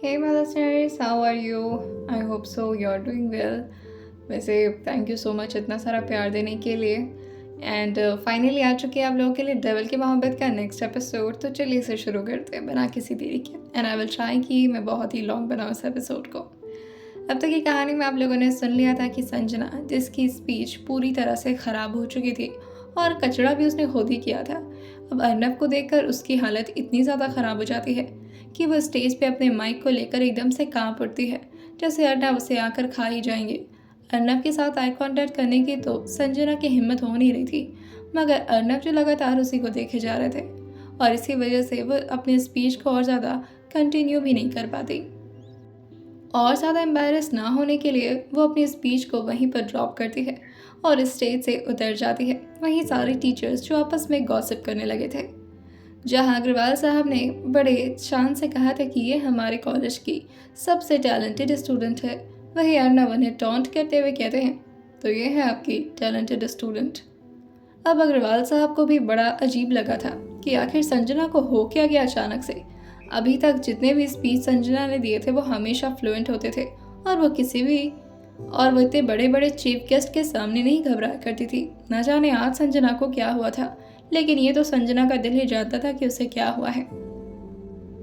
Hey my listeners, how are you? I hope so you're doing well. वैसे thank you so much इतना सारा प्यार देने के लिए एंड फाइनली आ चुके हैं आप लोगों के लिए डेविल की मोहब्बत का नेक्स्ट एपिसोड। तो चलिए इसे शुरू करते हैं बिना किसी देरी के एंड आई विल ट्राई कि मैं बहुत ही लॉन्ग बनाऊँ इस एपिसोड को। अब तक की कहानी में आप लोगों ने सुन लिया था कि संजना जिसकी स्पीच पूरी तरह से ख़राब हो चुकी थी और कचरा भी उसने खुद ही किया था, अब अर्नब को देखकर उसकी हालत इतनी ज़्यादा ख़राब हो जाती है कि वह स्टेज पे अपने माइक को लेकर एकदम से कांप उठती है, जैसे अर्नब उसे आकर खा ही जाएंगे। अर्नब के साथ आई कांटेक्ट करने की तो संजना की हिम्मत हो नहीं रही थी, मगर अर्नब जो लगातार उसी को देखे जा रहे थे और इसकी वजह से वह अपने स्पीच को और ज़्यादा कंटिन्यू भी नहीं कर पाती। और ज़्यादा एम्बेरस ना होने के लिए वो अपनी स्पीच को वहीं पर ड्रॉप करती है और स्टेज से उतर जाती है। वहीं सारे टीचर्स जो आपस में गॉसिप करने लगे थे, जहां अग्रवाल साहब ने बड़े शान से कहा था कि ये हमारे कॉलेज की सबसे टैलेंटेड स्टूडेंट है, वहीं अर्नब उन्हें टॉन्ट करते हुए कहते हैं तो ये है आपकी टैलेंटेड स्टूडेंट। अब अग्रवाल साहब को भी बड़ा अजीब लगा था कि आखिर संजना को हो क्या गया अचानक से। अभी तक जितने भी स्पीच संजना ने दिए थे वो हमेशा फ्लुएंट होते थे और वो इतने बड़े बड़े चीफ गेस्ट के सामने नहीं घबराया करती थी। न जाने आज संजना को क्या हुआ था, लेकिन ये तो संजना का दिल ही जानता था कि उसे क्या हुआ है।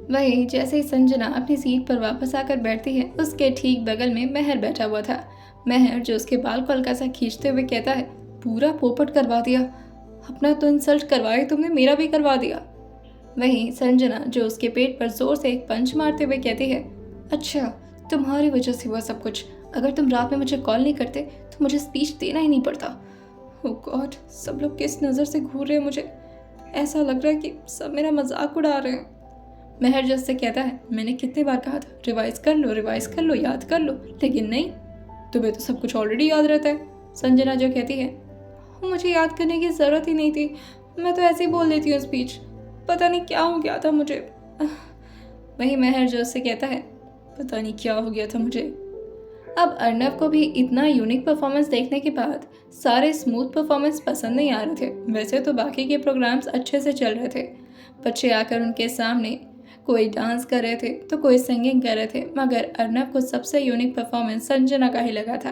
वहीं जैसे ही संजना अपनी सीट पर वापस आकर बैठती है, उसके ठीक बगल में महर बैठा हुआ था। महर जो उसके बाल को हल्का सा खींचते हुए कहता है पूरा पोपट करवा दिया, अपना तो इंसल्ट करवाई तुमने, मेरा भी करवा दिया। वहीं संजना जो उसके पेट पर जोर से एक पंच मारते हुए कहती है अच्छा, तुम्हारी वजह से हुआ सब कुछ, अगर तुम रात में मुझे कॉल नहीं करते तो मुझे स्पीच देना ही नहीं पड़ता। ओह गॉड, सब लोग किस नज़र से घूर रहे हैं मुझे, ऐसा लग रहा है कि सब मेरा मजाक उड़ा रहे हैं। महर जज से कहता है मैंने कितने बार कहा था रिवाइज कर लो, याद कर लो, लेकिन नहीं, तुम्हें तो सब कुछ ऑलरेडी याद रहता है। संजना जो कहती है मुझे याद करने की ज़रूरत ही नहीं थी, मैं तो ऐसे ही बोल देती हूँ स्पीच, पता नहीं क्या हो गया था मुझे। वही महर जो उससे कहता है पता नहीं क्या हो गया था मुझे। अब अर्नब को भी इतना यूनिक परफॉर्मेंस देखने के बाद सारे स्मूथ परफॉर्मेंस पसंद नहीं आ रहे थे। वैसे तो बाकी के प्रोग्राम्स अच्छे से चल रहे थे, बच्चे आकर उनके सामने कोई डांस कर रहे थे तो कोई सिंगिंग कर रहे थे, मगर अर्नब को सबसे यूनिक परफॉर्मेंस संजना का ही लगा था।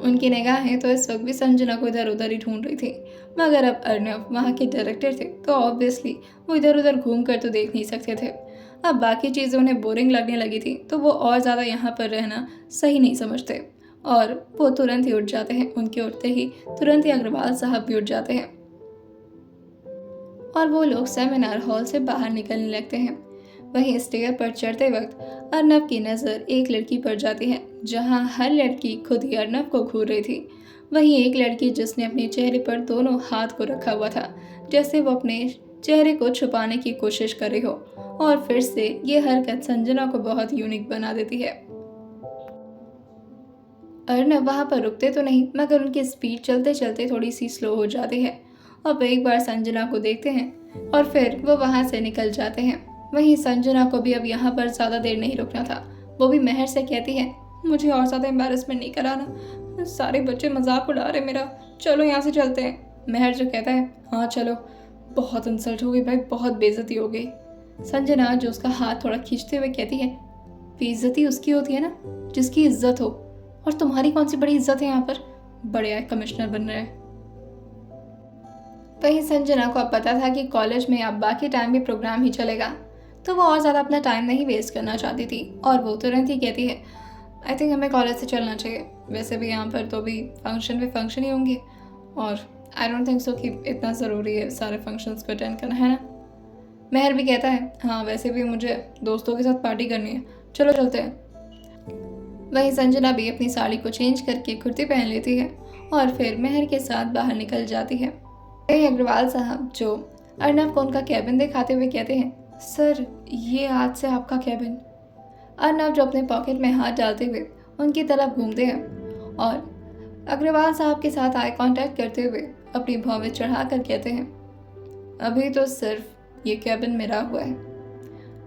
उनकी निगाहें तो इस वक्त भी संजना को इधर उधर ही ढूंढ रही थी, मगर अब अर्नब वहाँ के डायरेक्टर थे तो ऑब्वियसली वो इधर उधर घूम कर तो देख नहीं सकते थे। अब बाकी चीज़ें उन्हें बोरिंग लगने लगी थी तो वो और ज़्यादा यहाँ पर रहना सही नहीं समझते और वो तुरंत ही उठ जाते हैं। उनके उठते ही तुरंत ही अग्रवाल साहब भी उठ जाते हैं और वो लोग सेमिनार हॉल से बाहर निकलने लगते हैं। वहीं स्टेयर पर चढ़ते वक्त अर्नब की नज़र एक लड़की पर जाती है, जहां हर लड़की खुद ही अर्नब को घूर रही थी। वहीं एक लड़की जिसने अपने चेहरे पर दोनों हाथ को रखा हुआ था, जैसे वो अपने चेहरे को छुपाने की कोशिश कर रही हो, और फिर से ये हरकत संजना को बहुत यूनिक बना देती है। अर्नब वहाँ पर रुकते तो नहीं, मगर उनकी स्पीड चलते चलते थोड़ी सी स्लो हो जाती है और वो एक बार संजना को देखते हैं और फिर वो वहाँ से निकल जाते हैं। वहीं संजना को भी अब यहाँ पर ज़्यादा देर नहीं रुकना था। वो भी महर से कहती है मुझे और ज़्यादा एम्बेरसमेंट नहीं कराना, सारे बच्चे मजाक उड़ा रहे मेरा, चलो यहाँ से चलते हैं। महर जो कहता है हाँ चलो, बहुत इंसल्ट हो गई भाई, बहुत बेइज्जती हो गई। संजना जो उसका हाथ थोड़ा खींचते हुए कहती है बेइज्जती उसकी होती है ना जिसकी इज्जत हो, और तुम्हारी कौन सी बड़ी इज्जत है यहाँ पर, बड़े आए कमिश्नर बन रहे हैं। वहीं संजना को अब पता था कि कॉलेज में अब बाकी टाइम भी प्रोग्राम ही चलेगा, तो वो और ज़्यादा अपना टाइम नहीं वेस्ट करना चाहती थी और वो तुरंत ही कहती है आई थिंक हमें कॉलेज से चलना चाहिए, वैसे भी यहाँ पर तो भी फंक्शन ही होंगे और आई डोंट थिंक सो कि इतना ज़रूरी है सारे फंक्शंस को अटेंड करना, है ना। महर भी कहता है हाँ वैसे भी मुझे दोस्तों के साथ पार्टी करनी है, चलो चलते हैं। वहीं संजना भी अपनी साड़ी को चेंज करके कुर्ती पहन लेती है और फिर महर के साथ बाहर निकल जाती है। अग्रवाल साहब जो अर्नब को उनका कैबिन दिखाते हुए कहते हैं सर ये आज से आपका कैबिन। अर्नब जो अपने पॉकेट में हाथ डालते हुए उनकी तरफ घूमते हैं और अग्रवाल साहब के साथ आई कांटेक्ट करते हुए अपनी भौं में चढ़ा कर कहते हैं अभी तो सिर्फ ये कैबिन मेरा हुआ है,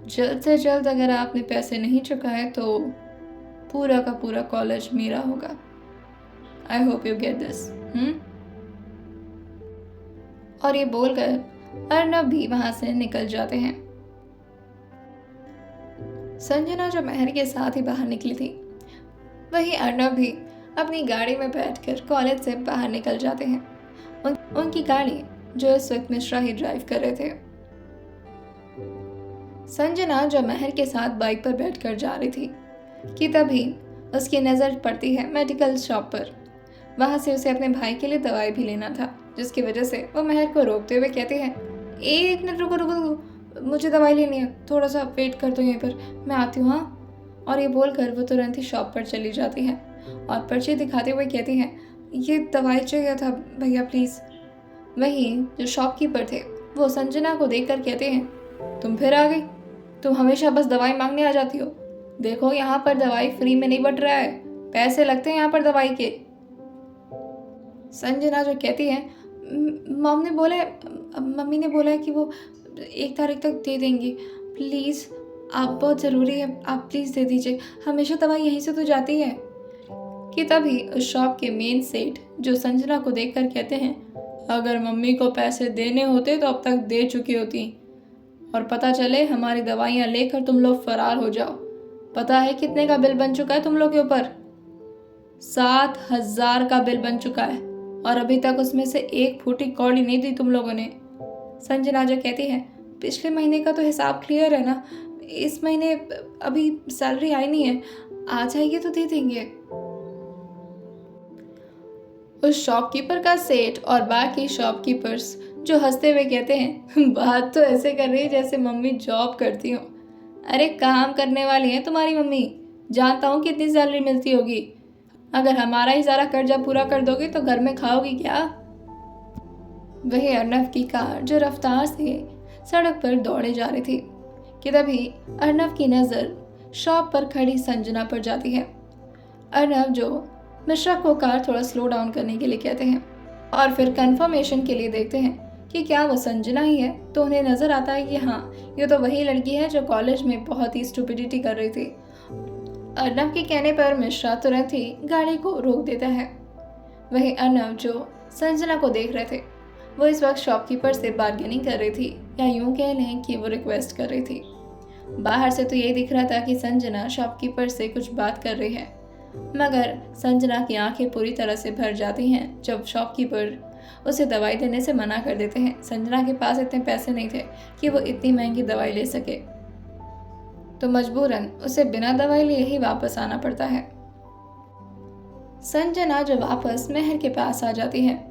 जल्द से जल्द अगर आपने पैसे नहीं चुकाए तो पूरा का पूरा कॉलेज मेरा होगा। I hope you get this. और ये बोलकर अर्नब भी वहां से निकल जाते हैं। संजना जो महर के साथ ही बाहर निकली थी, वहीं अर्नब भी अपनी गाड़ी में बैठकर कॉलेज से बाहर निकल जाते हैं। उनकी गाड़ी जो इस वक्त मिश्रा ही ड्राइव कर रहे थे। संजना जो महर के साथ बाइक पर बैठकर जा रही थी कि तभी उसकी नज़र पड़ती है मेडिकल शॉप पर। वहां से उसे अपने भाई के लिए दवाई भी लेना था, जिसकी वजह से वो महर को रोकते हुए कहती है, एक मिनट रुको रुको रुको, मुझे दवाई लेनी है, थोड़ा सा वेट कर दो यहीं पर, मैं आती हूँ हाँ। और ये बोलकर वो तुरंत ही शॉप पर चली जाती है और पर्ची दिखाते हुए कहती है, ये दवाई चाहिए था भैया प्लीज़। वहीं जो शॉपकीपर थे वो संजना को देखकर कहते हैं, तुम फिर आ गई, तुम हमेशा बस दवाई मांगने आ जाती हो। देखो यहाँ पर दवाई फ्री में नहीं बट रहा है, पैसे लगते हैं यहाँ पर दवाई के। संजना जो कहती है, मम्मी ने बोला है कि वो 1 तारीख तक दे देंगी, प्लीज़ आप, बहुत ज़रूरी है, आप प्लीज़ दे दीजिए, हमेशा दवाई यहीं से तो जाती है। कि तभी उस शॉप के मेन सेठ जो संजना को देखकर कहते हैं, अगर मम्मी को पैसे देने होते तो अब तक दे चुकी होती, और पता चले हमारी दवाइयाँ लेकर तुम लोग फरार हो जाओ। पता है कितने का बिल बन चुका है तुम लोग के ऊपर? 7,000 का बिल बन चुका है, और अभी तक उसमें से 1 फूटी कौड़ी नहीं दी तुम लोगों ने। संजना जो कहती है, पिछले महीने का तो हिसाब क्लियर है ना, इस महीने अभी सैलरी आई नहीं है, आ जाएगी तो दे देंगे। उस शॉपकीपर का सेठ और बाकी शॉपकीपर्स जो हंसते हुए कहते हैं, बात तो ऐसे कर रही है जैसे मम्मी जॉब करती हो। अरे काम करने वाली है तुम्हारी मम्मी, जानता हूँ कितनी सैलरी मिलती होगी। अगर हमारा ही सारा कर्जा पूरा कर दोगे तो घर में खाओगी क्या? वही अर्नव की कार जो रफ्तार से सड़क पर दौड़े जा रही थी कि तभी अर्नव की नज़र शॉप पर खड़ी संजना पर जाती है। अर्नव जो मिश्रा को कार थोड़ा स्लो डाउन करने के लिए कहते हैं और फिर कंफर्मेशन के लिए देखते हैं कि क्या वो संजना ही है, तो उन्हें नज़र आता है कि हाँ, ये तो वही लड़की है जो कॉलेज में बहुत ही स्टुपिडिटी कर रही थी। अर्नव के कहने पर मिश्रा तुरंत ही गाड़ी को रोक देता है। वहीं अर्नव जो संजना को देख रहे थे वो इस वक्त शॉपकीपर से बार्गेनिंग कर रही थी, या यूं कह लें कि वो रिक्वेस्ट कर रही थी। बाहर से तो ये दिख रहा था कि संजना शॉपकीपर से कुछ बात कर रही है, मगर संजना की आंखें पूरी तरह से भर जाती हैं जब शॉपकीपर उसे दवाई देने से मना कर देते हैं। संजना के पास इतने पैसे नहीं थे कि वो इतनी महंगी दवाई ले सके, तो मजबूरन उसे बिना दवाई लिए ही वापस आना पड़ता है। संजना जो वापस महर के पास आ जाती है,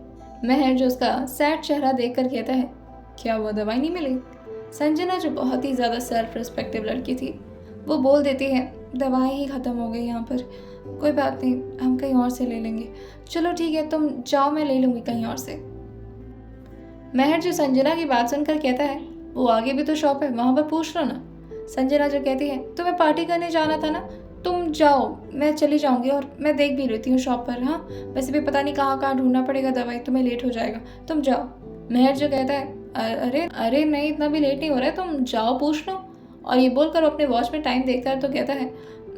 महर जो उसका सैड चेहरा देखकर कहता है, क्या वो दवाई नहीं मिली? संजना जो बहुत ही ज़्यादा सेल्फ रिस्पेक्टिव लड़की थी, वो बोल देती है, दवाई ही ख़त्म हो गई यहाँ पर, कोई बात नहीं, हम कहीं और से ले लेंगे। चलो ठीक है, तुम जाओ, मैं ले लूँगी कहीं और से। महर जो संजना की बात सुनकर कहता है, वो आगे भी तो शॉप है, वहाँ पर पूछ लो ना। संजना जो कहती है, तुम्हें पार्टी करने जाना था ना, तुम जाओ, मैं चली जाऊंगी और मैं देख भी लेती हूँ शॉप पर। हाँ, वैसे भी पता नहीं कहाँ कहाँ ढूंढना पड़ेगा दवाई, तुम्हें लेट हो जाएगा, तुम जाओ। महर जो कहता है, अरे अरे नहीं, इतना भी लेट नहीं हो रहा है, तुम जाओ पूछ लो। और ये बोलकर अपने वॉच में टाइम देखता है तो कहता है,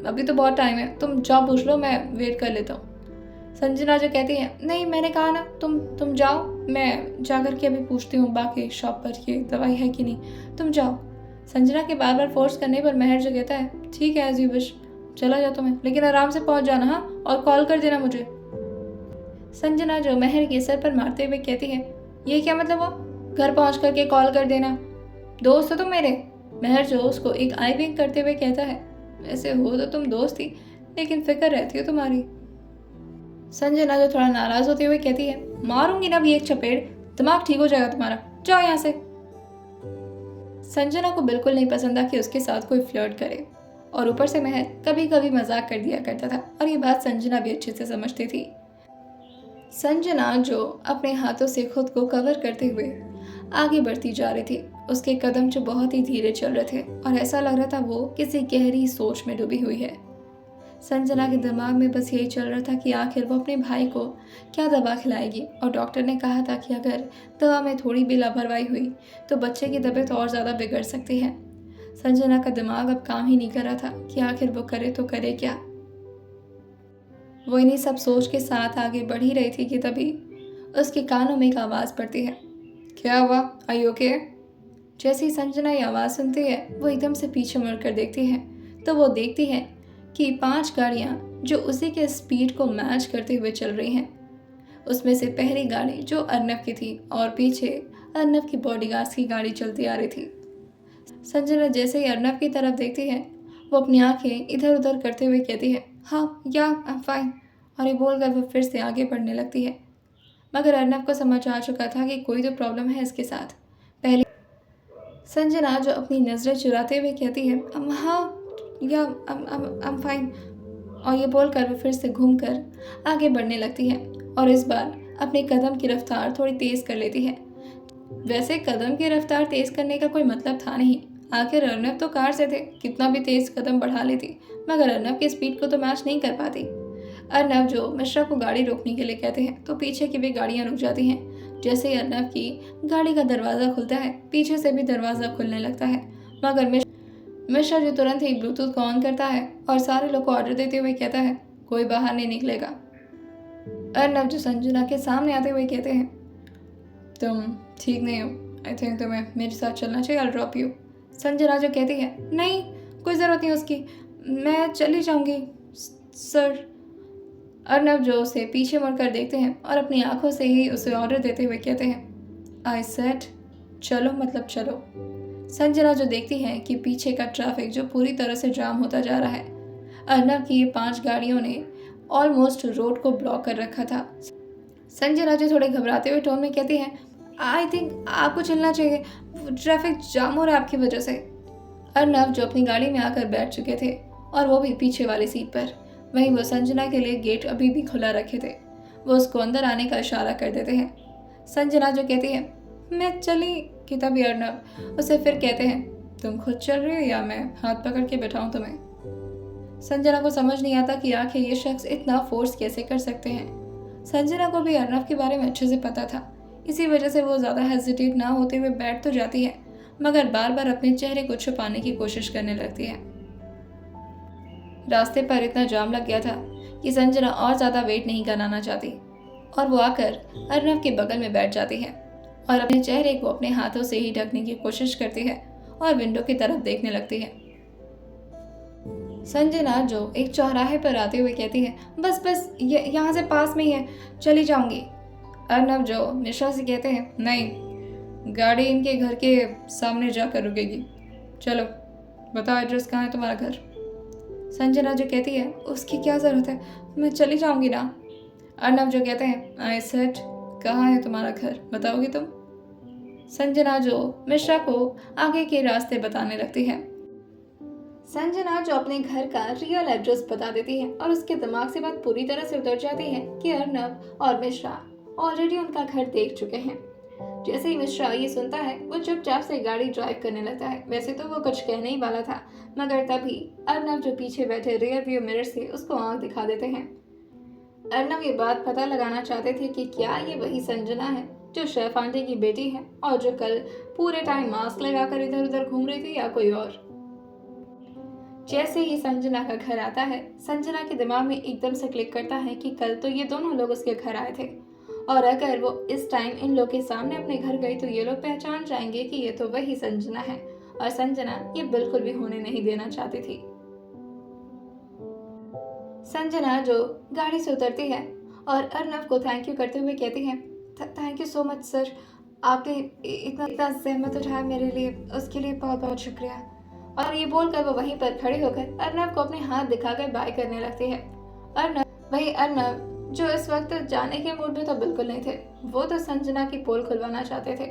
अभी तो बहुत टाइम है, तुम जाओ पूछ लो, मैं वेट कर लेता हूँ। संजना जो कहती है, नहीं मैंने कहा ना, तुम जाओ, मैं जाकर के अभी पूछती हूँ बाकी शॉप पर ये दवाई है कि नहीं, तुम जाओ। संजना के बार बार फोर्स करने पर महर जो कहता है, ठीक है एज यू विश, चला जाओ तुम्हें, लेकिन आराम से पहुंच जाना हाँ, और कॉल कर देना मुझे। संजना जो महर के सर पर मारते हुए कहती है, ये क्या मतलब हुआ, घर पहुंच करके कॉल कर देना, दोस्त हो तुम मेरे? महर जो उसको एक आई विंक करते हुए कहता है, वैसे हो तो तुम दोस्त थी, लेकिन फिक्र रहती हो तुम्हारी। संजना जो थोड़ा नाराज होते हुए कहती है, मारूंगी ना भी एक चपेड़, दिमाग ठीक हो जाएगा तुम्हारा, जाओ यहाँ से। संजना को बिल्कुल नहीं पसंद था कि उसके साथ कोई फ्लर्ट करे, और ऊपर से महर कभी कभी मजाक कर दिया करता था, और ये बात संजना भी अच्छे से समझती थी। संजना जो अपने हाथों से खुद को कवर करते हुए आगे बढ़ती जा रही थी, उसके कदम जो बहुत ही धीरे चल रहे थे और ऐसा लग रहा था वो किसी गहरी सोच में डूबी हुई है। संजना के दिमाग में बस यही चल रहा था कि आखिर वो अपने भाई को क्या दवा खिलाएगी, और डॉक्टर ने कहा था कि अगर दवा में थोड़ी भी लापरवाही हुई तो बच्चे की तबीयत और ज़्यादा बिगड़ सकती है। संजना का दिमाग अब काम ही नहीं कर रहा था कि आखिर वो करे तो करे क्या। वो इन्हीं सब सोच के साथ आगे बढ़ ही रही थी कि तभी उसके कानों में एक आवाज़ पड़ती है, क्या हुआ, आर यू ओके? जैसे ही संजना ये आवाज़ सुनती है वो एकदम से पीछे मुड़कर देखती है तो वो देखती है कि 5 गाड़ियाँ जो उसी के स्पीड को मैच करते हुए चल रही हैं। उसमें से पहली गाड़ी जो अर्नब की थी और पीछे अर्नब की बॉडीगार्ड्स की गाड़ी चलती आ रही थी। संजना जैसे ही अर्नब की तरफ देखती है, वो अपनी आंखें इधर उधर करते हुए कहती है, हाँ या आई एम फाइन, और ये बोलकर वो फिर से आगे बढ़ने लगती है। मगर अर्नब को समझ आ चुका था कि कोई तो प्रॉब्लम है इसके साथ। पहले संजना जो अपनी नज़रें चुराते हुए कहती है, हाँ या आई एम फाइन, और ये बोलकर वो फिर से घूमकर आगे बढ़ने लगती है और इस बार अपने कदम की रफ्तार थोड़ी तेज़ कर लेती है। वैसे कदम की रफ्तार तेज़ करने का कोई मतलब था नहीं, आखिर अर्नब तो कार से थे, कितना भी तेज़ कदम बढ़ा लेती मगर अर्नब की स्पीड को तो मैच नहीं कर पाती। अर्नब जो मिश्रा को गाड़ी रोकने के लिए कहते हैं तो पीछे की भी गाड़ियाँ रुक जाती हैं। जैसे ही अर्नब की गाड़ी का दरवाज़ा खुलता है, पीछे से भी दरवाज़ा खुलने लगता है, मगर मिश्रा जो तुरंत ही ब्लूटूथ को ऑन करता है और सारे लोग को ऑर्डर देते हुए कहता है, कोई बाहर नहीं निकलेगा। अर्नब जो संजना के सामने आते हुए कहते हैं, तुम ठीक नहीं हो, आई थिंक तुम्हें मेरे साथ चलना चाहिए, आई ड्रॉप यू। संजना जो कहती है, नहीं कोई ज़रूरत नहीं उसकी, मैं चली जाऊंगी सर। अर्नब जो उसे पीछे मुड़कर देखते हैं और अपनी आंखों से ही उसे ऑर्डर देते हुए कहते हैं, आई सेड चलो मतलब चलो। संजना जो देखती है कि पीछे का ट्रैफिक जो पूरी तरह से जाम होता जा रहा है। अर्नब की ये 5 गाड़ियों ने ऑलमोस्ट रोड को ब्लॉक कर रखा था। संजना जो थोड़े घबराते हुए टोन में कहती है, आई थिंक आपको चलना चाहिए, ट्रैफिक जाम हो रहा है आपकी वजह से। अर्नब जो अपनी गाड़ी में आकर बैठ चुके थे और वो भी पीछे वाली सीट पर, वहीं वो संजना के लिए गेट अभी भी खुला रखे थे। वो उसको अंदर आने का इशारा कर देते हैं। संजना जो कहती है, मैं चली कि तभी अर्नब उसे फिर कहते हैं, तुम खुद चल रही हो या मैं हाथ पकड़ के बैठाऊं तुम्हें। संजना को समझ नहीं आता कि आखिर ये शख्स इतना फोर्स कैसे कर सकते हैं। संजना को भी अर्नब के बारे में अच्छे से पता था, इसी वजह से वो ज़्यादा हेजिटेट ना होते हुए बैठ तो जाती है, मगर बार बार अपने चेहरे को छुपाने की कोशिश करने लगती है। रास्ते पर इतना जाम लग गया था कि संजना और ज़्यादा वेट नहीं कराना चाहती और वो आकर अर्नब के बगल में बैठ जाती है और अपने चेहरे को अपने हाथों से ही ढकने की कोशिश करती है और विंडो की तरफ देखने लगती है। संजना जो एक चौराहे पर आते हुए कहती है, बस बस यहाँ से पास में ही है, चली जाऊंगी। अर्नब जो मिश्रा से कहते हैं, नहीं गाड़ी इनके घर के सामने जाकर रुकेगी, चलो बताओ एड्रेस कहाँ है तुम्हारा घर। संजना जो कहती है, उसकी क्या ज़रूरत है, मैं चली जाऊंगी ना। अर्नब जो कहते हैं, आई सेड कहाँ है तुम्हारा घर, बताओगी तुम। संजना जो मिश्रा को आगे के रास्ते बताने लगती है। संजना जो अपने घर का रियल एड्रेस बता देती है और उसके दिमाग से बात पूरी तरह से उतर जाती है कि अर्नब और मिश्रा ऑलरेडी उनका घर देख चुके हैं। जैसे ही मिश्रा ये सुनता है, वो चुपचाप से गाड़ी ड्राइव करने लगता है। वैसे तो वो कुछ कहने ही वाला था, मगर तभी अर्नब जो पीछे बैठे रियर व्यू मिरर से उसको आंख दिखा देते हैं। अर्नब ये बात पता लगाना चाहते थे कि क्या ये वही संजना है जो शेफ आंटी की बेटी है और जो कल पूरे टाइम मास्क लगाकर इधर उधर घूम रही थी, या कोई और। जैसे ही संजना का घर आता है, संजना के दिमाग में एकदम से क्लिक करता है कि कल तो ये दोनों लोग उसके घर आए थे और अगर वो इस टाइम इन लोग के सामने अपने घर गई तो ये लोग पहचान जाएंगे कि ये तो वही संजना है और संजना ये बिल्कुल भी होने नहीं देना चाहती थी। संजना जो गाड़ी से उतरती है और अर्नब को थैंक यू करते हुए कहती है, thank you so much sir, आपने इतना जहमत उठाया मेरे लिए, उसके लिए बहुत बहुत शुक्रिया। और ये बोलकर वो वहीं पर खड़ी होकर अर्नब को अपने हाथ दिखाकर बाय करने लगती है। अर्नब जो इस वक्त जाने के मूड में तो बिल्कुल नहीं थे, वो तो संजना की पोल खुलवाना चाहते थे।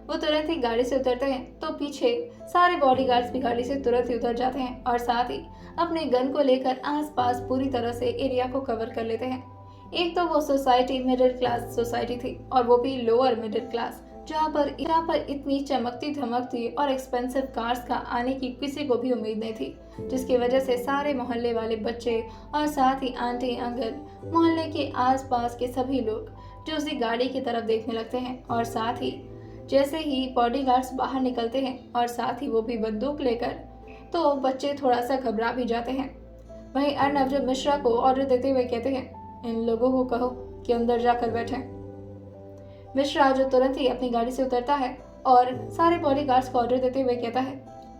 वो तुरंत ही गाड़ी से उतरते हैं तो पीछे सारे बॉडीगार्ड्स भी गाड़ी से तुरंत ही उतर जाते हैं और साथ ही अपने गन को लेकर आसपास पूरी तरह से एरिया को कवर कर लेते हैं। एक तो वो सोसाइटी मिडिल क्लास सोसाइटी थी और वो भी लोअर मिडिल क्लास, जहाँ पर इतनी चमकती धमकती और एक्सपेंसिव कार्स का आने की किसी को भी उम्मीद नहीं थी, जिसकी वजह से सारे मोहल्ले वाले बच्चे और साथ ही आंटी अंकल, मोहल्ले के आसपास के सभी लोग जो उसी गाड़ी की तरफ देखने लगते हैं। और साथ ही जैसे ही बॉडीगार्ड्स बाहर निकलते हैं और साथ ही वो भी बंदूक लेकर, तो बच्चे थोड़ा सा घबरा भी जाते हैं। वहीं अर्नब जो मिश्रा को ऑर्डर देते हुए कहते हैं, इन लोगों को कहो कि अंदर जाकर बैठें। मिश्रा जो तुरंत ही अपनी गाड़ी से उतरता है और सारे बॉडीगार्ड्स को ऑर्डर देते हुए कहता है,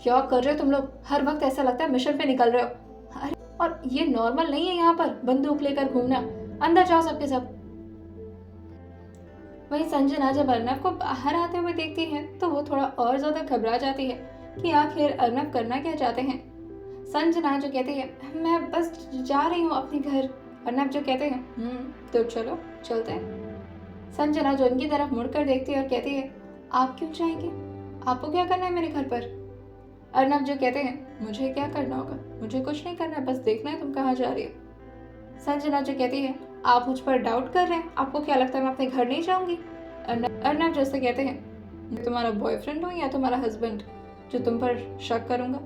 क्या कर रहे हो तुम लोग? हर वक्त ऐसा लगता है मिशन पे निकल रहे हो। अरे और ये नॉर्मल नहीं है यहाँ पर बंदूक लेकर घूमना। अंदर जाओ सबके सब। वहीं संजना जब अर्नब को बाहर आते हुए देखती है तो वो थोड़ा और ज्यादा घबरा जाती है कि आखिर अर्नब करना क्या चाहते हैं। संजना जो कहती है मैं बस जा रही हूँ अपने घर। अर्नब जो कहते हैं तो चलो चलते हैं। संजना जो उनकी तरफ मुड़कर देखती है और कहती है आप क्यों जाएंगे? आपको क्या करना है मेरे घर पर? अर्नब जो कहते हैं मुझे क्या करना होगा? मुझे कुछ नहीं करना, बस देखना है तुम कहाँ जा रही हो। संजना जो कहती है आप मुझ पर डाउट कर रहे हैं? आपको क्या लगता है मैं अपने घर नहीं जाऊंगी? अर्नब जैसे कहते हैं मैं तुम्हारा बॉयफ्रेंड हूँ या तुम्हारा हस्बैंड जो तुम पर शक करूंगा?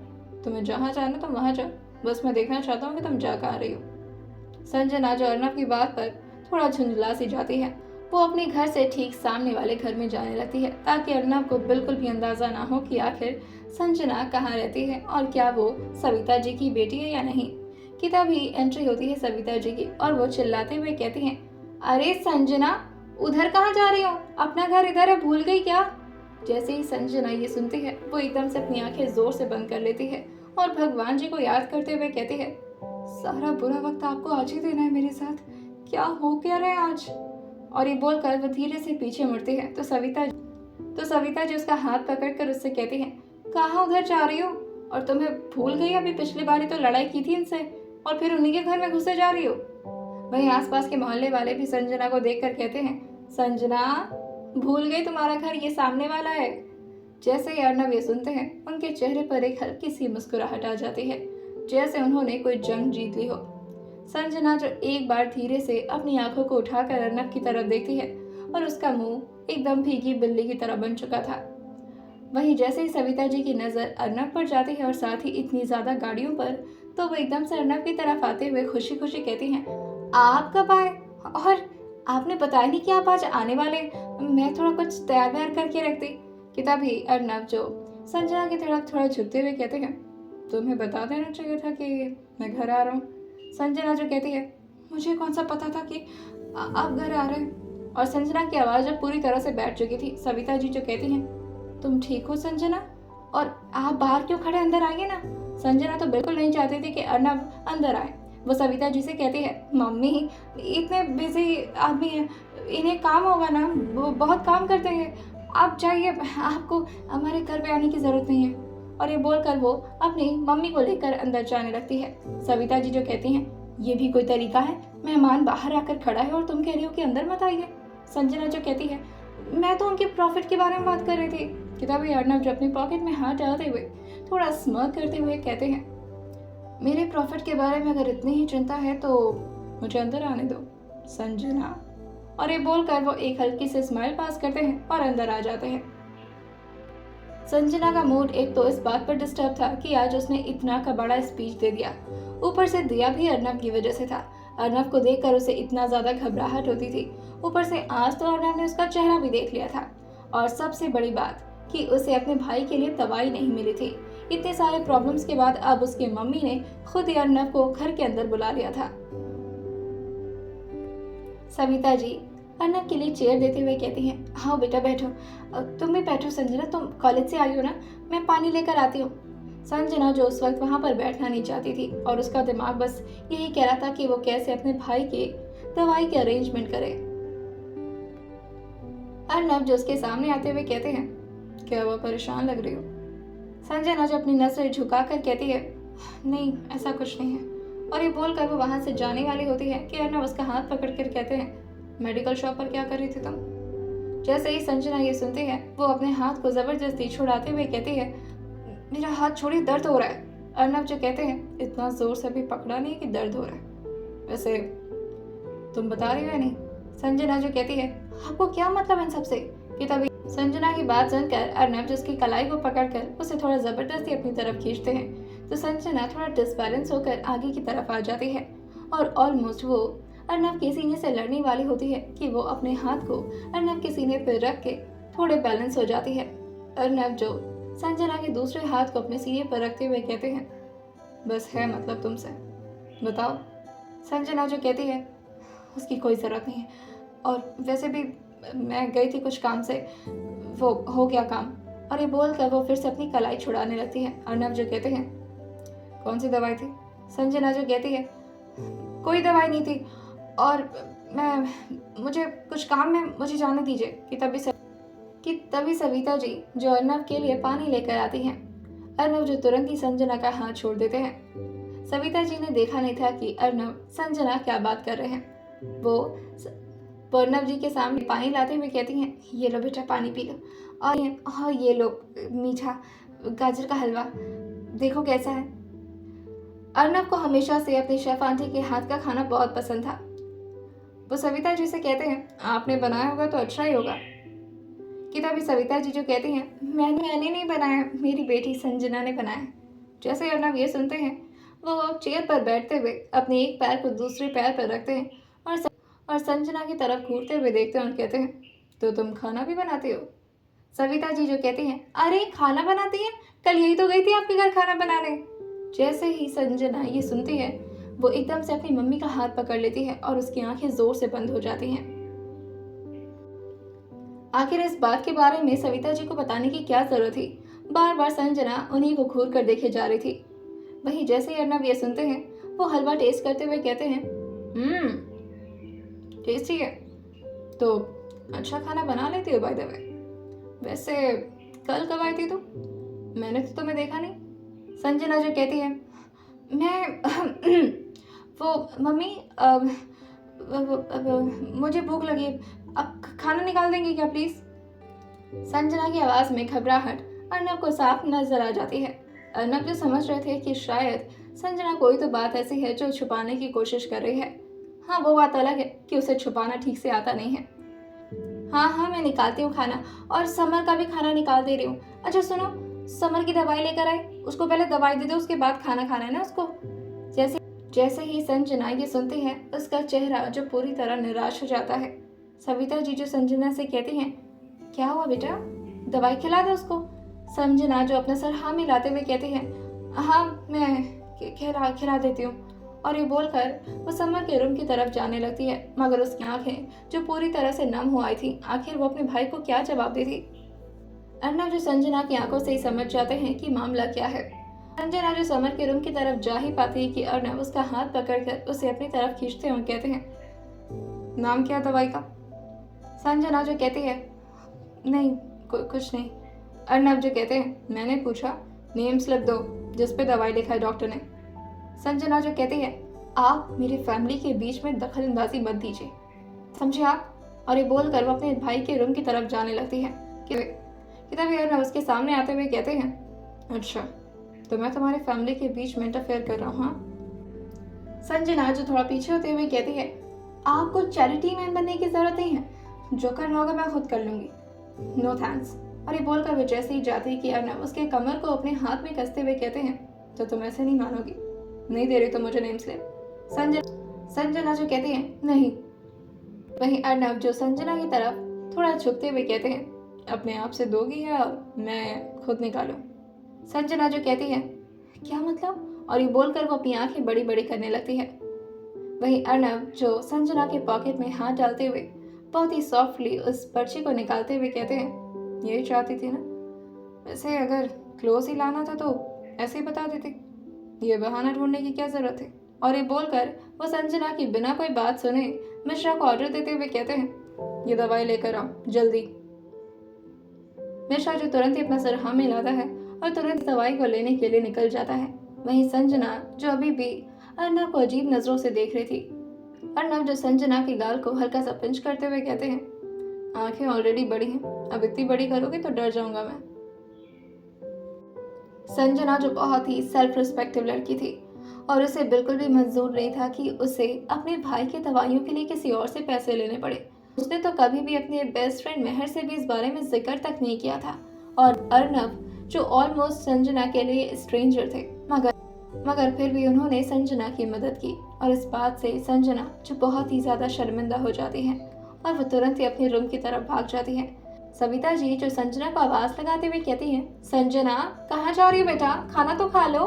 तुम्हें जहाँ जाना तुम वहाँ जाओ, बस मैं देखना चाहता हूँ कि तुम जा कहाँ रही हो। संजना जो अर्नब की बात पर थोड़ा झुंझला सी जाती है, वो अपने घर से ठीक सामने वाले घर में जाने लगती है ताकि अर्नब को बिल्कुल भी अंदाजा ना हो कि आखिर संजना कहाँ रहती है और क्या वो सविता जी की बेटी है या नहीं। कि तभी एंट्री होती है सविता जी की और वो चिल्लाते हुए कहती हैं अरे संजना, उधर कहाँ जा रही हो? अपना घर इधर है, भूल गई क्या? जैसे ही संजना ये सुनती है वो एकदम से अपनी आंखें जोर से बंद कर लेती है और भगवान जी को याद करते हुए कहती है सारा बुरा वक्त आपको आज ही देना है मेरे साथ। क्या हो क्या रहा है आज? और ये बोलकर वो धीरे से पीछे मुड़ती है तो सविता जी उसका हाथ पकड़कर उससे कहती है कहाँ उधर जा रही हो? और तुम्हें भूल गई? अभी पिछली बारी तो लड़ाई की थी इनसे और फिर उन्हीं के घर में घुसे जा रही हो। वहीं आसपास के मोहल्ले वाले भी संजना को देखकर कहते हैं संजना, भूल गई तुम्हारा घर ये सामने वाला है। जैसे ही अर्नब ये सुनते हैं उनके चेहरे पर एक हल्की सी मुस्कुराहट आ जाती है, जैसे उन्होंने कोई जंग जीत ली हो। संजना जो एक बार धीरे से अपनी आंखों को उठाकर अर्नब की तरफ देखती है और उसका मुंह एकदम भीगी बिल्ली की तरह बन चुका था। वहीं जैसे ही सविता जी की नजर अर्नब पर जाती है और साथ ही इतनी ज्यादा गाड़ियों पर, तो वो एकदम से अर्नब की तरफ आते हुए खुशी खुशी कहती हैं आप कब आए? और आपने बताया नहीं कि आप आज आने वाले। मैं थोड़ा कुछ तैयार व्यार करके रखती। कि तभी अर्नब जो संजना की तरफ थोड़ा झुकते हुए कहते हैं तुम्हें बता देना चाहिए था कि मैं घर आ रहा हूँ। संजना जो कहती है मुझे कौन सा पता था कि आप घर आ रहे हैं। और संजना की आवाज़ जब पूरी तरह से बैठ चुकी थी, सविता जी जो कहती हैं तुम ठीक हो संजना? और आप बाहर क्यों खड़े, अंदर आइए ना। संजना तो बिल्कुल नहीं चाहती थी कि अर्नब अंदर आए। वो सविता जी से कहती है मम्मी इतने बिजी आदमी हैं, इन्हें काम होगा ना, वो बहुत काम करते हैं, आप जाइए, आपको हमारे घर पे आने की ज़रूरत नहीं है। और ये बोलकर वो अपनी मम्मी को लेकर अंदर जाने लगती है। सविता जी जो कहती हैं ये भी कोई तरीका है, मेहमान बाहर आकर खड़ा है और तुम कह रही हो कि अंदर मत आइए। संजना जो कहती है मैं तो उनके प्रॉफिट के बारे में बात कर रही थी। कि तभी अर्नब जो अपनी पॉकेट में हाथ डालते हुए थोड़ा स्मर्क करते हुए कहते हैं मेरे प्रॉफिट के बारे में अगर इतनी ही चिंता है तो मुझे अंदर आने दो संजना। और ये बोलकर वो एक हल्की से स्माइल पास करते हैं और अंदर आ जाते हैं। संजना का मूड एक तो इस बात पर डिस्टर्ब था कि आज उसने इतना का बड़ा स्पीच दे दिया, ऊपर से दिया भी अर्नब की वजह से था। अर्नब को देखकर उसे इतना ज्यादा घबराहट होती थी, ऊपर से आज तो अर्नब ने उसका चेहरा भी देख लिया था। और सबसे बड़ी बात कि उसे अपने भाई के लिए दवाई नहीं मिली थी। इतने सारे प्रॉब्लम्स के बाद अब उसकी मम्मी ने खुद ही अर्नब को घर के अंदर बुला लिया था। सविता जी अर्नब के लिए चेयर देते हुए कहती हैं हाँ बेटा बैठो। तुम भी बैठो संजना, तुम कॉलेज से आई हो ना, मैं पानी लेकर आती हूँ। संजना जो उस वक्त वहां पर बैठना नहीं चाहती थी और उसका दिमाग बस यही कह रहा था कि वो कैसे अपने भाई के दवाई के अरेंजमेंट करे। अर्नब जो उसके सामने आते हुए कहते हैं क्या वो परेशान लग रही हो? संजना जो अपनी नजरें झुकाकर कहती है नहीं ऐसा कुछ नहीं है। और ये बोलकर वो वहां से जाने वाली होती है कि अर्नब उसका हाथ पकड़कर कहते हैं मेडिकल शॉप पर क्या कर रही थी तुम? जैसे ही संजना ये सुनती है वो अपने हाथ को जबरदस्ती छुड़ाते हुए कहती है मेरा हाथ छोड़िए, दर्द हो रहा है। अर्नब जो कहते हैं इतना जोर से भी पकड़ा नहीं कि दर्द हो रहा है, वैसे तुम बता रही हो या नहीं? संजना जो कहती है आपको क्या मतलब इन सबसे? कि तभी संजना की बात सुनकर अर्नब जो उसकी कलाई को पकड़कर उसे थोड़ा जबरदस्ती अपनी तरफ खींचते हैं तो संजना थोड़ा डिसबैलेंस होकर आगे की तरफ आ जाती है और ऑलमोस्ट वो अर्नब के सीने से लड़ने वाली होती है कि वो अपने हाथ को अर्नब के सीने पर रख के थोड़े बैलेंस हो जाती है। अर्नब जो संजना के दूसरे हाथ को अपने सीने पर रखते हुए कहते हैं बस है मतलब तुमसे, बताओ। संजना जो कहती है उसकी कोई ज़रूरत नहीं है और वैसे भी मैं गई थी कुछ काम से, वो हो गया काम। और ये बोलकर वो फिर से अपनी कलाई छुड़ाने लगती है। अर्नब जो कहते हैं, कौन सी दवाई थी? संजना जो कहती है, कोई दवाई नहीं थी, और मुझे कुछ काम है, मुझे जाने दीजिए। कि तभी सविता जी जो अर्नब के लिए पानी लेकर आती हैं। अर्नब जो तुरंत ही संजना का हाथ छोड़ देते हैं। सविता जी ने देखा नहीं था कि अर्नब संजना क्या बात कर रहे हैं। वो अर्नब जी के सामने पानी लाते हुए कहती हैं, ये लो बेटा पानी पी लो, और ये लो मीठा गाजर का हलवा, देखो कैसा है। अर्नब को हमेशा से अपनी शेफ आंटी के हाथ का खाना बहुत पसंद था। वो सविता जी से कहते हैं, आपने बनाया होगा तो अच्छा ही होगा। कि तभी सविता जी जो कहती हैं, मैंने नहीं बनाया, मेरी बेटी संजना ने बनाया। जैसे अर्नब ये सुनते हैं, वो चेयर पर बैठते हुए अपने एक पैर को दूसरे पैर पर रखते हैं और संजना की तरफ घूरते हुए देखते हैं और कहते हैं, तो तुम खाना भी बनाती हो? सविता जी जो कहती हैं, अरे खाना बनाती है, कल यही तो गई थी आपके घर खाना बनाने। जैसे ही संजना ये सुनती है, वो एकदम से अपनी मम्मी का हाथ पकड़ लेती है और उसकी आंखें जोर से बंद हो जाती हैं। आखिर इस बात के बारे में सविता जी को बताने की क्या जरूरत थी? बार बार संजना उन्हीं को घूर कर देखे जा रही थी। वहीं जैसे ही अर्नब ये सुनते हैं, वो हलवा टेस्ट करते हुए कहते हैं, टेस्टी है, तो अच्छा खाना बना लेती हो बाय द वे। वैसे कल कब आई थी तू? मैंने तो तुम्हें देखा नहीं। संजना जो कहती है, मैं वो मम्मी मुझे भूख लगी है, अब खाना निकाल देंगे क्या प्लीज? संजना की आवाज में घबराहट अर्नब को साफ नजर आ जाती है। अर्नब जो समझ रहे थे कि शायद संजना कोई तो बात ऐसी है जो छुपाने की कोशिश कर रही है। हाँ, वो बात अलग है कि उसे छुपाना ठीक से आता नहीं है। हाँ मैं निकालती हूँ खाना, और समर का भी खाना निकाल दे रही हूँ। अच्छा सुनो, समर की दवाई लेकर आए, उसको पहले दवाई दे दो, उसके बाद खाना खाना है ना उसको। जैसे ही संजना ये सुनती है, उसका चेहरा जो पूरी तरह निराश हो जाता है। सविता जी जो संजना से कहती हैं, क्या हुआ बेटा, दवाई खिला दो उसको। संजना जो अपना सर हाँ मिलाते हुए कहती है, हाँ मैं खिला देती हूँ। और ये बोलकर वो समर के रूम की तरफ जाने लगती है, मगर उसकी आंखें जो पूरी तरह से नम हो आई थी, आखिर वो अपने भाई को क्या जवाब देती। अर्नब जो संजना की आंखों से ही समझ जाते हैं कि मामला क्या है। संजना जो समर के रूम की तरफ जा ही पाती है कि अर्नब उसका हाथ पकड़कर उसे अपनी तरफ खींचते हुए कहते हैं, नाम क्या दवाई का? संजना जो कहती है, नहीं कुछ नहीं। अर्नब जो कहते हैं, मैंने पूछा, नेम स्लिप दो जिस पे दवाई लिखा है डॉक्टर ने। संजना जो कहती है, आप मेरी फैमिली के बीच में दखल अंदाजी मत दीजिए, समझे आप? और ये बोलकर वो अपने भाई के रूम की तरफ जाने लगती है कि तभी अर्नब उसके सामने आते हुए कहते हैं, अच्छा तो मैं तुम्हारी फैमिली के बीच में इंटरफेयर कर रहा हूँ? हाँ। संजना जो थोड़ा पीछे होते हुए कहती है, आपको चैरिटी मैन बनने की जरूरत नहीं है, जो करना होगा मैं खुद कर लूंगी, नो थैंक्स। और ये बोलकर वो जैसे ही जाती कि अर्नब उसके कमर को अपने हाथ में कसते हुए कहते हैं, तो तुम ऐसे नहीं मानोगी, नहीं दे रही तो मुझे नेम स्लिप। संजना जो कहती है, नहीं। वहीं अर्नब जो संजना की तरफ थोड़ा झुकते हुए कहते हैं, अपने आप से दोगी या मैं खुद निकालूं? संजना जो कहती है, क्या मतलब? और ये बोलकर वो अपनी आंखें बड़ी बड़ी करने लगती है। वहीं अर्नब जो संजना के पॉकेट में हाथ डालते हुए बहुत ही सॉफ्टली उस पर्ची को निकालते हुए कहते हैं, यही चाहती थी ना? वैसे अगर क्लोज ही लाना था तो ऐसे ही बता देती, ये बहाना ढूंढने की क्या जरूरत है? और ये बोलकर वो संजना की बिना कोई बात सुने मिश्रा को ऑर्डर देते हुए कहते हैं, ये दवाई लेकर आओ जल्दी। मिश्रा जो तुरंत ही अपना सर हाँ मिलाता है और तुरंत दवाई को लेने के लिए निकल जाता है। वहीं संजना जो अभी भी अर्नब को अजीब नजरों से देख रही थी। अर्नब जो संजना के गाल को हल्का सा पिंच करते हुए कहते हैं, आंखें ऑलरेडी बड़ी हैं, अब इतनी बड़ी करोगे तो डर जाऊंगा मैं। संजना जो बहुत ही सेल्फ रिस्पेक्टिव लड़की थी और उसे बिल्कुल भी मंजूर नहीं था कि उसे अपने भाई के दवाइयों के लिए किसी और से पैसे लेने पड़े। उसने तो कभी भी अपने बेस्ट फ्रेंड मेहर से भी इस बारे में जिक्र तक नहीं किया था। और अर्नब जो ऑलमोस्ट संजना के लिए स्ट्रेंजर थे, मगर फिर भी उन्होंने संजना की मदद की। और इस बात से संजना जो बहुत ही ज्यादा शर्मिंदा हो जाती है और वो तुरंत ही अपने रूम की तरफ भाग जाती है। सविता जी जो संजना को आवाज लगाते हुए कहती हैं, संजना कहाँ जा रही हो बेटा, खाना तो खा लो।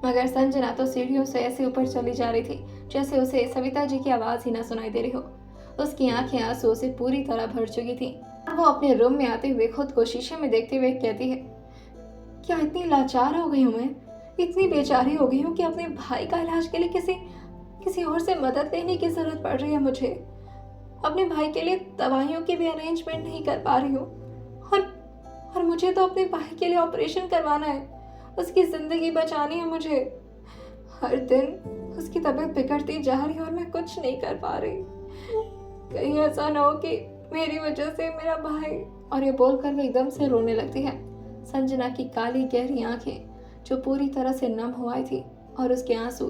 मगर संजना तो सीढ़ियों से ऐसे ऊपर चली जा रही थी जैसे उसे सविता जी की आवाज ही ना सुनाई दे रही हो। उसकी आंखें आंसुओं से पूरी तरह भर चुकी थी। वो अपने रूम में आते हुए खुद को शीशे में देखते हुए कहती है, क्या इतनी लाचार हो गई हूँ मैं, इतनी बेचारी हो गई हूँ कि अपने भाई का इलाज के लिए किसी और से मदद लेने की जरूरत पड़ रही है मुझे। अपने भाई के लिए दवाइयों की भी अरेंजमेंट नहीं कर पा रही हूँ और मुझे तो अपने भाई के लिए ऑपरेशन करवाना है, उसकी जिंदगी बचानी है मुझे। हर दिन उसकी तबीयत बिगड़ती जा रही है और मैं कुछ नहीं कर पा रही। कहीं ऐसा ना हो कि मेरी वजह से मेरा भाई। और ये बोलकर वो एकदम से रोने लगती है। संजना की काली गहरी आंखें जो पूरी तरह से नम हो आई थी और उसके आंसू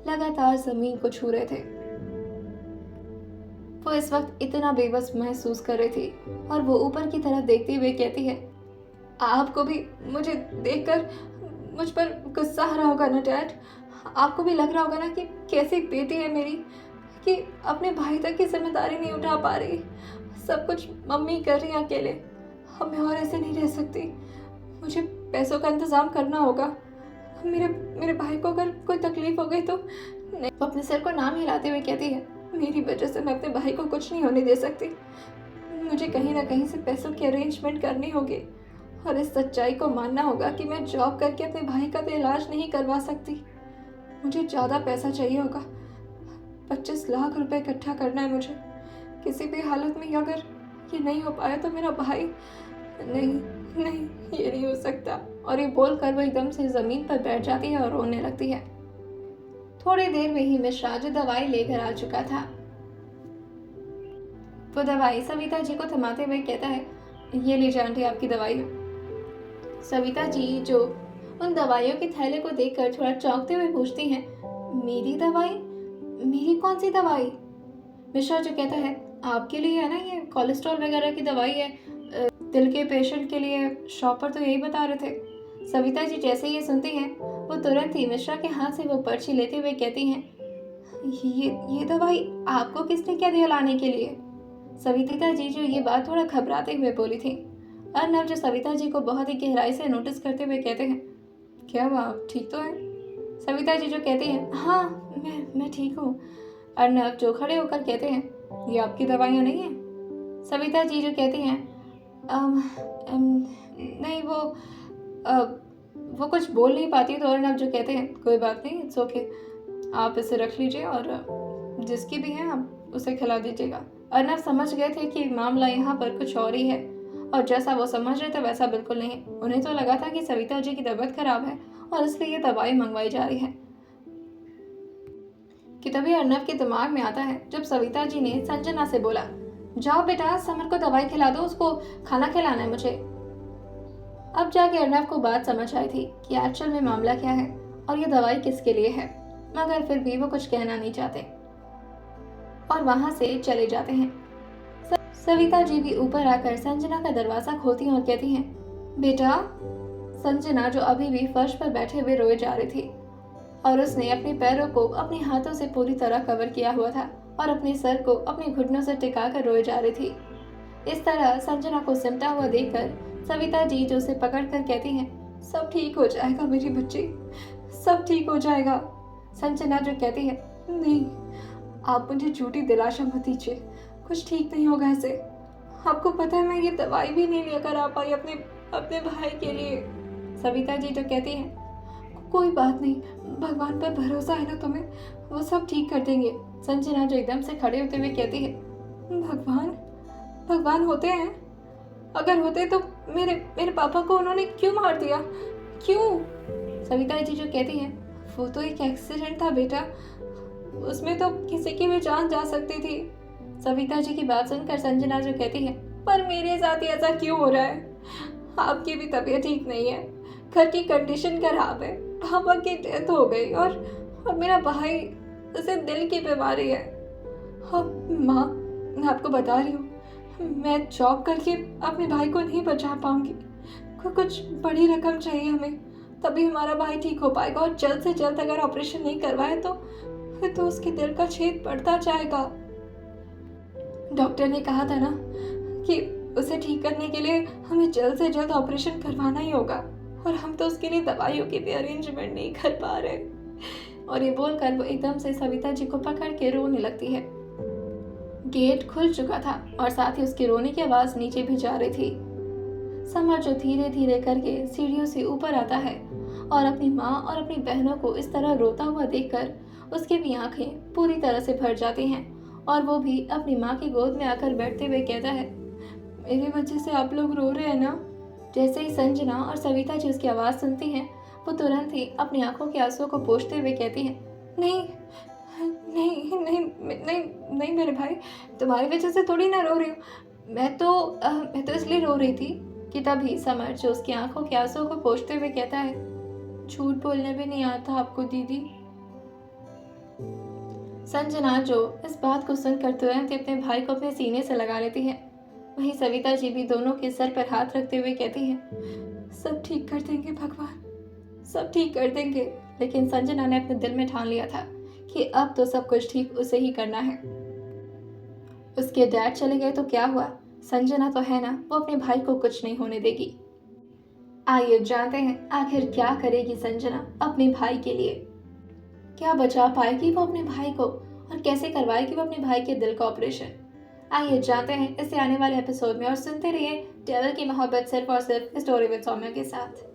लगातार जमीन को छू रहे थे। वो इस वक्त इतना बेबस महसूस कर रही थी और वो ऊपर की तरफ देखते हुए कहती है, आपको भी मुझे देखकर मुझ पर गुस्सा आ रहा होगा ना डैड? आपको भी लग रहा होगा ना कि कैसी बेटी है मेरी कि अपने भाई तक की जिम्मेदारी नहीं उठा पा रही, सब कुछ मम्मी कर रही है अकेले। अब मैं और ऐसे नहीं रह सकती, मुझे पैसों का इंतजाम करना होगा। मेरे भाई को अगर कोई तकलीफ हो गई तो नहीं। वो अपने सर को नाम हिलाते हुए कहती है, मेरी वजह से मैं अपने भाई को कुछ नहीं होने दे सकती। मुझे कहीं ना कहीं से पैसों की अरेंजमेंट करनी होगी और इस सच्चाई को मानना होगा कि मैं जॉब करके अपने भाई का तो इलाज नहीं करवा सकती। मुझे ज़्यादा पैसा चाहिए होगा, 25 लाख रुपए इकट्ठा करना है मुझे। किसी भी हालत में अगर ये नहीं हो पाया तो मेरा भाई नहीं, ये नहीं हो सकता। और ये बोलकर वो एकदम से जमीन पर बैठ जाती है और रोने लगती है। थोड़ी देर में ही मिश्रा जो दवाई लेकर आ चुका था, वो दवाई सविता जी को थमाते हुए कहता है, ये लीजिए आंटी आपकी दवाई। सविता जी जो उन दवाइयों के थैले को देखकर थोड़ा चौंकते हुए पूछती हैं, मेरी दवाई? मेरी कौन सी दवाई? मिश्रा जो कहता है, आपके लिए है ना, ये कोलेस्ट्रॉल वगैरह की दवाई है, दिल के पेशेंट के लिए। शॉप पर तो यही बता रहे थे। सविता जी जैसे ये सुनती हैं, वो तुरंत ही मिश्रा के हाथ से वो पर्ची लेते हुए कहती हैं, ये दवाई आपको किसने क्या दिया लाने के लिए? सविता जी जो ये बात थोड़ा घबराते हुए बोली थी। अर्नव जो सविता जी को बहुत ही गहराई से नोटिस करते हुए कहते हैं, क्या आप ठीक तो हैं? सविता जी जो कहती हैं, हाँ मैं ठीक हूँ। अर्नव जो खड़े होकर कहते हैं, ये आपकी दवाइयाँ नहीं हैं? सविता जी जो कहती हैं, नहीं वो कुछ बोल नहीं पाती। तो अर्नव जो कहते हैं, कोई बात नहीं, इट्स ओके, आप इसे रख लीजिए और जिसकी भी है आप उसे खिला दीजिएगा। अर्नव समझ गए थे कि मामला यहाँ पर कुछ और ही है और जैसा वो समझ रहे थे वैसा बिल्कुल नहीं। उन्हें तो लगा था कि सविता जी की तबीयत खराब है और इसलिए ये दवाई मंगवाई जा रही है कि तभी अर्नव के दिमाग में आता है जब सविता जी ने संजना से बोला, जाओ बेटा समर को दवाई खिला दो, उसको खाना खिलाना है मुझे। अब जाके अर्नव को बात समझ आई थी कि एक्चुअल में मामला क्या है और ये दवाई किसके लिए है, मगर फिर भी वो कुछ कहना नहीं चाहते और वहां से चले जाते हैं। सविता जी भी ऊपर आकर संजना का दरवाजा खोलती हैं और कहती हैं, बेटा। संजना जो अभी भी फर्श पर बैठे हुए रोए जा रही थी और उसने अपने पैरों को अपने हाथों से पूरी तरह कवर किया हुआ था और अपने सर को अपने घुटनों से टिका कर रोए जा रही थी। इस तरह संजना को सिमटा हुआ देखकर सविता जी जो उसे पकड़कर कहती हैं, सब ठीक हो जाएगा मेरी बच्ची, सब ठीक हो जाएगा। संजना जो कहती है, नहीं आप मुझे झूठी दिलासा मत दीजिए, कुछ ठीक नहीं होगा ऐसे। आपको पता है मैं ये दवाई भी नहीं लेकर आ पाई अपने भाई के लिए। सविता जी जो कहती हैं, कोई बात नहीं, भगवान पर भरोसा है ना तुम्हें, वो सब ठीक कर देंगे। संजना जो एकदम से खड़े होते हुए कहती है, भगवान होते हैं? अगर होते तो मेरे पापा को उन्होंने क्यों मार दिया, क्यों? सविता जी जो कहती हैं, वो तो एक एक्सीडेंट था बेटा, उसमें तो किसी की भी जान जा सकती थी। सविता जी की बात सुनकर संजना जो कहती है, पर मेरे साथ ही ऐसा क्यों हो रहा है? आपकी भी तबीयत ठीक नहीं है, घर की कंडीशन खराब है, पापा की डेथ हो गई और मेरा भाई, उसे दिल की बीमारी है। हाँ माँ, मैं आपको बता रही हूँ, मैं जॉब करके अपने भाई को नहीं बचा पाऊंगी। कुछ बड़ी रकम चाहिए हमें, तभी हमारा भाई ठीक हो पाएगा और जल्द से जल्द अगर ऑपरेशन नहीं करवाए तो उसके दिल का छेद बढ़ता जाएगा। डॉक्टर ने कहा था ना कि उसे ठीक करने के लिए हमें जल्द से जल्द ऑपरेशन करवाना ही होगा और हम तो उसके लिए दवाइयों की भी अरेंजमेंट नहीं कर पा रहे। और ये बोलकर वो एकदम से सविता जी को पकड़ के रोने लगती है। गेट खुल चुका था और साथ ही उसकी रोने की आवाज नीचे भी जा रही थी। समर जो धीरे धीरे करके सीढ़ियों से ऊपर आता है और अपनी माँ और अपनी बहनों को इस तरह रोता हुआ देखकर उसकी भी आंखें पूरी तरह से भर जाती हैं और वो भी अपनी माँ की गोद में आकर बैठते हुए कहता है, मेरी वजह से आप लोग रो रहे हैं ना। जैसे ही संजना और सविता जी उसकी आवाज़ सुनती हैं, वो तुरंत ही अपनी आंखों के आंसुओं को पोंछते हुए कहती हैं, नहीं नहीं नहीं नहीं नहीं मेरे भाई, तुम्हारी वजह से थोड़ी ना रो रही हूँ। मैं तो इसलिए रो रही थी कि तभी समर जो उसकी आंखों के आंसुओं को पोंछते हुए कहता है, झूठ बोलने भी नहीं आता आपको दीदी। संजना जो इस बात को सुनकर तुरंत ही अपने भाई को अपने सीने से लगा लेती है। वहीं सविता जी भी दोनों के सर पर हाथ रखते हुए कहती हैं, सब ठीक कर देंगे भगवान, सब ठीक कर देंगे। लेकिन संजना ने अपने दिल में ठान लिया था कि अब तो सब कुछ ठीक उसे ही करना है। उसके डैड चले गए तो क्या हुआ, संजना तो है ना, वो अपने भाई को कुछ नहीं होने देगी। आइए जानते हैं आखिर क्या करेगी संजना अपने भाई के लिए। क्या बचा पाएगी वो अपने भाई को और कैसे करवाएगी वो अपने भाई के दिल का ऑपरेशन। आइए जानते हैं इससे आने वाले एपिसोड में और सुनते रहिए डेविल की मोहब्बत सिर्फ और सिर्फ स्टोरी विद सौम्या के साथ।